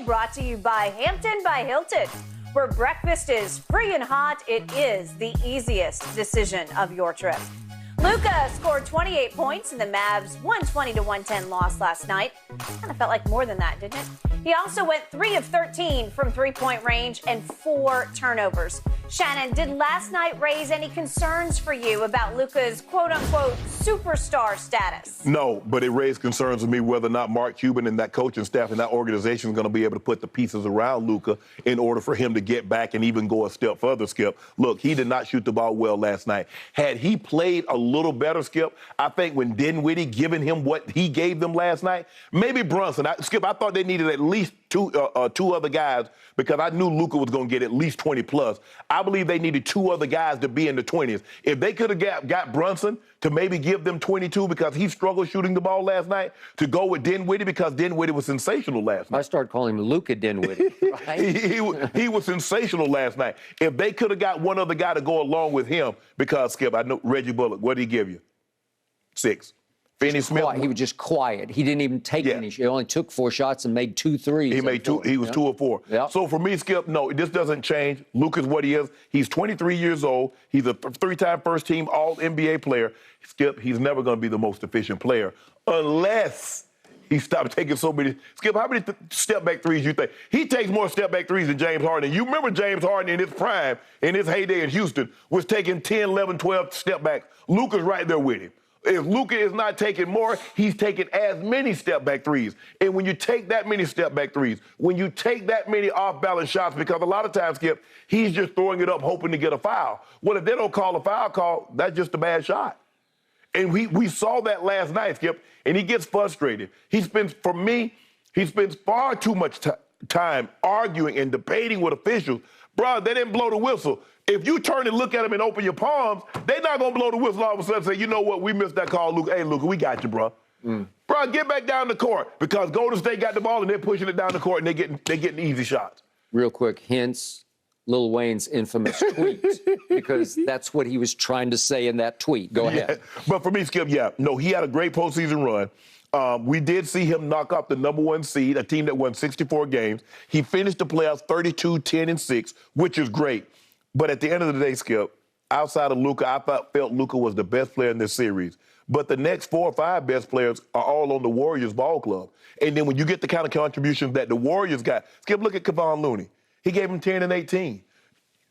brought to you by Hampton by Hilton. Where breakfast is free and hot, it is the easiest decision of your trip. Luka scored 28 points in the Mavs' 120-110 loss last night. Kind of felt like more than that, didn't it? He also went 3 of 13 from three-point range and 4 turnovers. Shannon, did last night raise any concerns for you about Luka's quote-unquote superstar status? No, but it raised concerns with me whether or not Mark Cuban and that coaching staff and that organization is going to be able to put the pieces around Luka in order for him to get back and even go a step further, Skip. Look, he did not shoot the ball well last night. Had he played a little better, Skip, I think when Dinwiddie giving him what he gave them last night, maybe Brunson. Skip, I thought they needed at least two other guys because I knew Luka was going to get at least 20 plus. I believe they needed 2 other guys to be in the 20s. If they could have got Brunson to maybe give them 22 because he struggled shooting the ball last night, to go with Dinwiddie because Dinwiddie was sensational last night. I started calling him Luka Dinwiddie. Right? he was sensational last night. If they could have got one other guy to go along with him, because, Skip, I know Reggie Bullock, what did he give you? 6. Finney Smith. He was just quiet. He didn't even take any. He only took 4 shots and made 2 threes. He made 2. He was 2 of 4. Yep. So for me, Skip, no, this doesn't change. Luka's what he is. He's 23 years old. He's a 3-time first-team All-NBA player. Skip, he's never going to be the most efficient player unless he stops taking so many. Skip, how many step-back threes you think? He takes more step-back threes than James Harden. You remember James Harden in his prime, in his heyday in Houston, was taking 10, 11, 12 step-backs. Luka's right there with him. If Luka is not taking more, he's taking as many step-back threes. And when you take that many step-back threes, when you take that many off-balance shots, because a lot of times, Skip, he's just throwing it up hoping to get a foul. Well, if they don't call a foul call, that's just a bad shot. And we saw that last night, Skip, and he gets frustrated. He spends far too much time arguing and debating with officials. Bro, they didn't blow the whistle. If you turn and look at them and open your palms, they're not going to blow the whistle all of a sudden and say, you know what, we missed that call, Luka. Hey, Luka, we got you, bro. Bro, get back down the court because Golden State got the ball and they're pushing it down the court and they're getting easy shots. Real quick, hence Lil Wayne's infamous tweet, because that's what he was trying to say in that tweet. Go ahead. But for me, Skip, no, he had a great postseason run. We did see him knock off the number 1 seed, a team that won 64 games. He finished the playoffs 32, 10, and 6, which is great. But at the end of the day, Skip, outside of Luka, I felt Luka was the best player in this series. But the next 4 or 5 best players are all on the Warriors ball club. And then when you get the kind of contributions that the Warriors got, Skip, look at Kevon Looney. He gave him 10 and 18.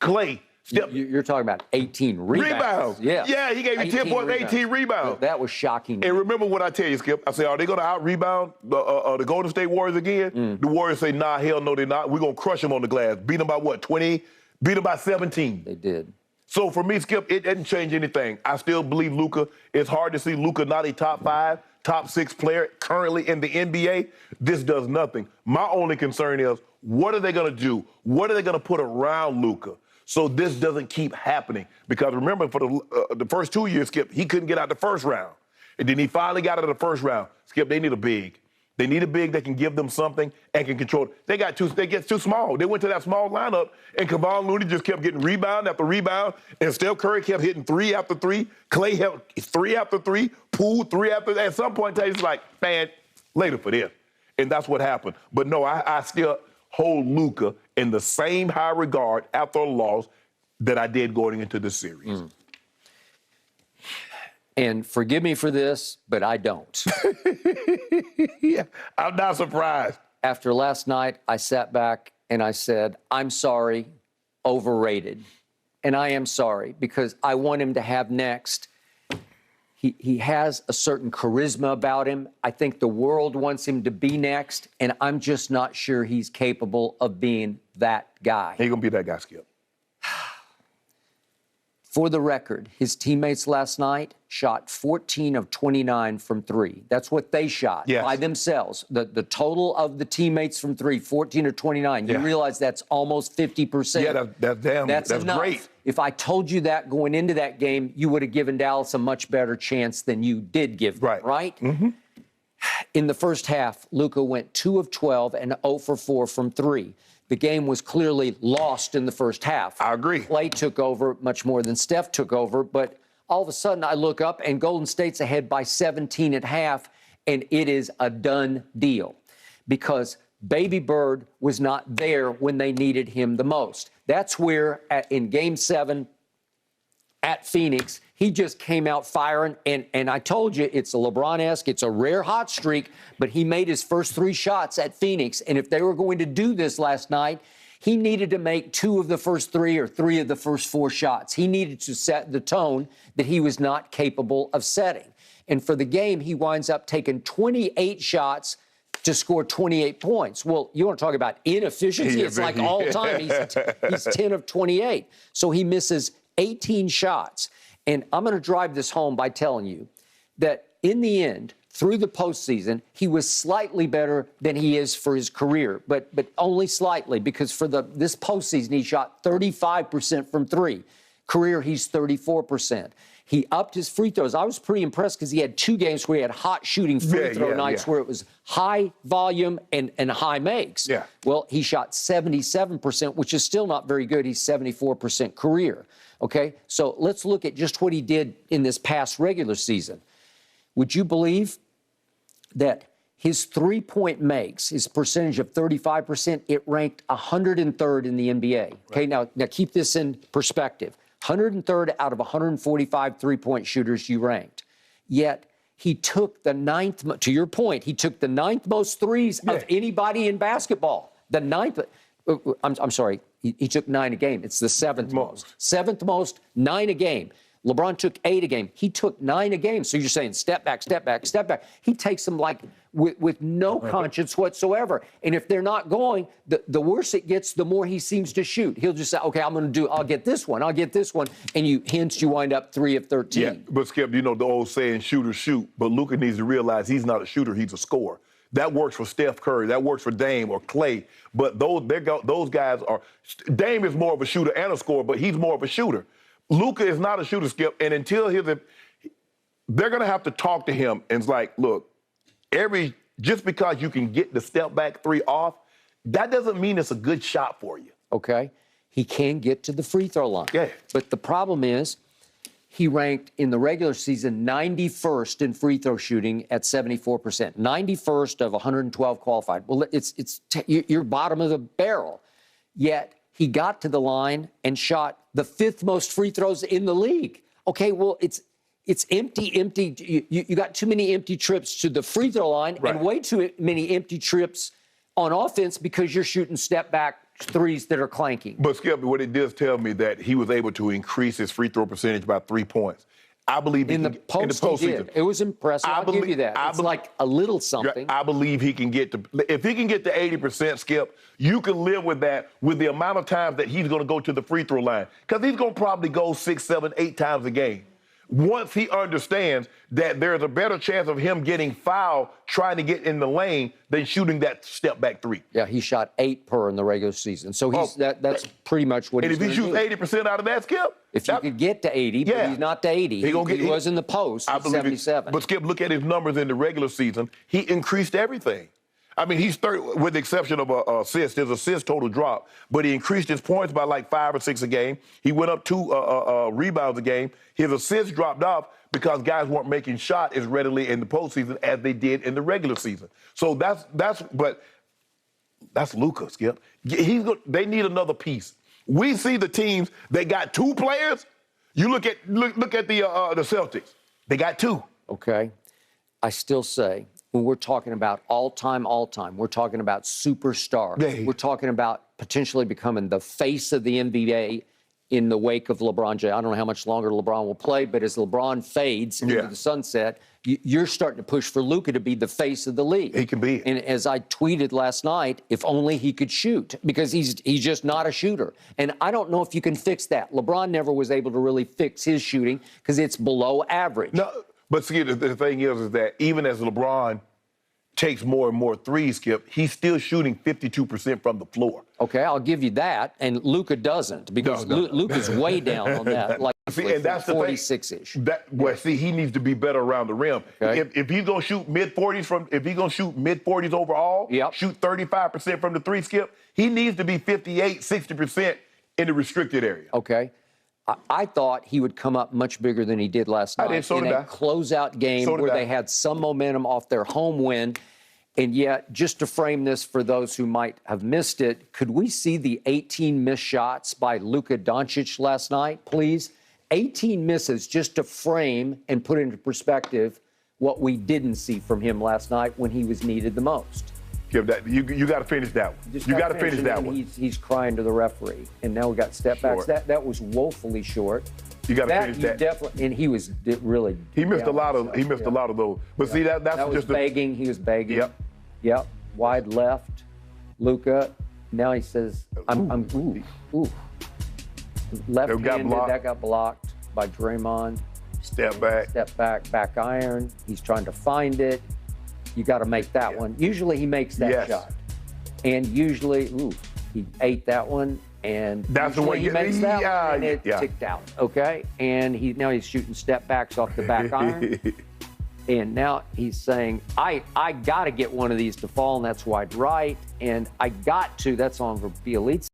Clay. You're talking about 18 rebounds. Yeah, he gave you 10 points, 18 rebounds. That was shocking. And remember what I tell you, Skip. I say, are they going to out-rebound the Golden State Warriors again? The Warriors say, nah, hell no, they're not. We're going to crush them on the glass. Beat them by what, 20? Beat them by 17. They did. So for me, Skip, it didn't change anything. I still believe Luka. It's hard to see Luka not a top 5, top 6 player currently in the NBA. This does nothing. My only concern is, what are they going to do? What are they going to put around Luka so this doesn't keep happening? Because remember, for the first 2 years, Skip, he couldn't get out the first round. And then he finally got out of the first round. Skip, they need a big. They need a big that can give them something and can control it. They get too small. They went to that small lineup, and Kevon Looney just kept getting rebound after rebound, and Steph Curry kept hitting 3 after 3. Clay hit 3 after 3. Poole 3 after 3. At some point, it's like, man, later for this. And that's what happened. But no, I still hold Luka in the same high regard after a loss that I did going into this series. And forgive me for this, but I don't. Yeah, I'm not surprised. After last night, I sat back and I said, I'm sorry, overrated. And I am sorry because I want him to have next. He has a certain charisma about him. I think the world wants him to be next, and I'm just not sure he's capable of being that guy. He ain't gonna be that guy, Skip. For the record, his teammates last night shot 14 of 29 from 3. That's what they shot by themselves. The total of the teammates from 3, 14 or 29. You realize that's almost 50%. Yeah, that's enough. Great. If I told you that going into that game, you would have given Dallas a much better chance than you did give them, right? In the first half, Luka went 2 of 12 and 0 for 4 from 3. The game was clearly lost in the first half. I agree. Clay took over much more than Steph took over, but all of a sudden I look up and Golden State's ahead by 17 at half, and it is a done deal because Baby Bird was not there when they needed him the most. That's where, in Game 7 at Phoenix, he just came out firing. And I told you, it's a LeBron-esque, it's a rare hot streak, but he made his first 3 shots at Phoenix. And if they were going to do this last night, he needed to make 2 of the first 3 or 3 of the first 4 shots. He needed to set the tone that he was not capable of setting. And for the game, he winds up taking 28 shots to score 28 points. Well, you want to talk about inefficiency? It's like all time. He's 10 of 28. So he misses 18 shots. And I'm going to drive this home by telling you that in the end, through the postseason, he was slightly better than he is for his career, but only slightly, because for this postseason, he shot 35% from 3. Career, he's 34%. He upped his free throws. I was pretty impressed because he had 2 games where he had hot shooting free throw nights where it was high volume and high makes. Yeah. Well, he shot 77%, which is still not very good. He's 74% career. Okay, so let's look at just what he did in this past regular season. Would you believe that his 3-point makes, his percentage of 35%, it ranked 103rd in the NBA? Okay, now keep this in perspective. 103rd out of 145 three-point shooters you ranked. Yet he took the 9th, to your point, he took the 9th most threes of anybody in basketball. The 9th, I'm sorry, he took 9 a game. It's the 7th most. 7th most, 9 a game. LeBron took 8 a game. He took 9 a game. So you're saying step back, step back, step back. He takes them like with no conscience whatsoever. And if they're not going, the worse it gets, the more he seems to shoot. He'll just say, okay, I'll get this one, I'll get this one. And you wind up 3 of 13. Yeah, but Skip, you know the old saying, shooters shoot. But Luka needs to realize he's not a shooter, he's a scorer. That works for Steph Curry. That works for Dame or Clay. But those guys are – Dame is more of a shooter and a scorer, but he's more of a shooter. Luka is not a shooter, Skip, and until they're going to have to talk to him. And it's like, look, just because you can get the step-back 3 off, that doesn't mean it's a good shot for you. Okay. He can get to the free throw line. Yeah. But the problem is he ranked in the regular season 91st in free throw shooting at 74%. 91st of 112 qualified. Well, you're bottom of the barrel. Yet he got to the line and shot the 5th most free throws in the league. Okay, well, it's empty. You got too many empty trips to the free throw line and way too many empty trips on offense because you're shooting step-back threes that are clanking. But, Skip, what it does tell me that he was able to increase his free throw percentage by 3 points. I believe in the postseason. He did. It was impressive. I'll give you that. It's like a little something. I believe he can get to – if he can get to 80%, Skip, you can live with that with the amount of times that he's going to go to the free throw line. Because he's going to probably go 6, 7, 8 times a game. Once he understands that there's a better chance of him getting fouled trying to get in the lane than shooting that step-back 3. Yeah, he shot 8 per in the regular season. So that's pretty much what he's doing. And if he shoots 80% out of that, Skip? If you could get to 80, but he's not to 80. He was in the post at 77. But, Skip, look at his numbers in the regular season. He increased everything. I mean, he's third, with the exception of assists. His assist total dropped, but he increased his points by like 5 or 6 a game. He went up 2 rebounds a game. His assists dropped off because guys weren't making shots as readily in the postseason as they did in the regular season. So that's Luka, Skip. They need another piece. We see the teams, they got 2 players. You look at the Celtics. They got 2. Okay. I still say, when we're talking about all-time, we're talking about superstar. Yeah. We're talking about potentially becoming the face of the NBA in the wake of LeBron James. I don't know how much longer LeBron will play, but as LeBron fades into the sunset, you're starting to push for Luka to be the face of the league. He can be. And as I tweeted last night, if only he could shoot, because he's just not a shooter. And I don't know if you can fix that. LeBron never was able to really fix his shooting because it's below average. No. But, see, the thing is that even as LeBron takes more and more threes, Skip, he's still shooting 52% from the floor. Okay, I'll give you that. And Luka doesn't, because Luka's way down on that, like see, and that's 46-ish. See, he needs to be better around the rim. Okay. If he's going to shoot mid-40s overall, shoot 35% from the 3, Skip, he needs to be 58, 60% in the restricted area. Okay. I thought he would come up much bigger than he did last night in a closeout game where they had some momentum off their home win. And yet, just to frame this for those who might have missed it, could we see the 18 missed shots by Luka Doncic last night, please? 18 misses, just to frame and put into perspective what we didn't see from him last night when he was needed the most. Give that. You got to finish that one. You got to finish that one. He's crying to the referee, and now we got step backs. That was woefully short. You got to finish that. Definitely, and he was really. He missed a lot of. He missed a lot of those. But see, that's that was just begging. He was begging. Yep. Wide left, Luka. Now he says, "I'm ooh." Left-handed. That got blocked by Draymond. Step back. Step back. Back iron. He's trying to find it. You got to make that one. Usually he makes that shot, and usually, he ate that one. And that's the way he makes that one, and it ticked out. Okay, and now he's shooting step backs off the back iron. And now he's saying, I got to get one of these to fall, and that's wide right. And I got to, that's on for Bielitsa.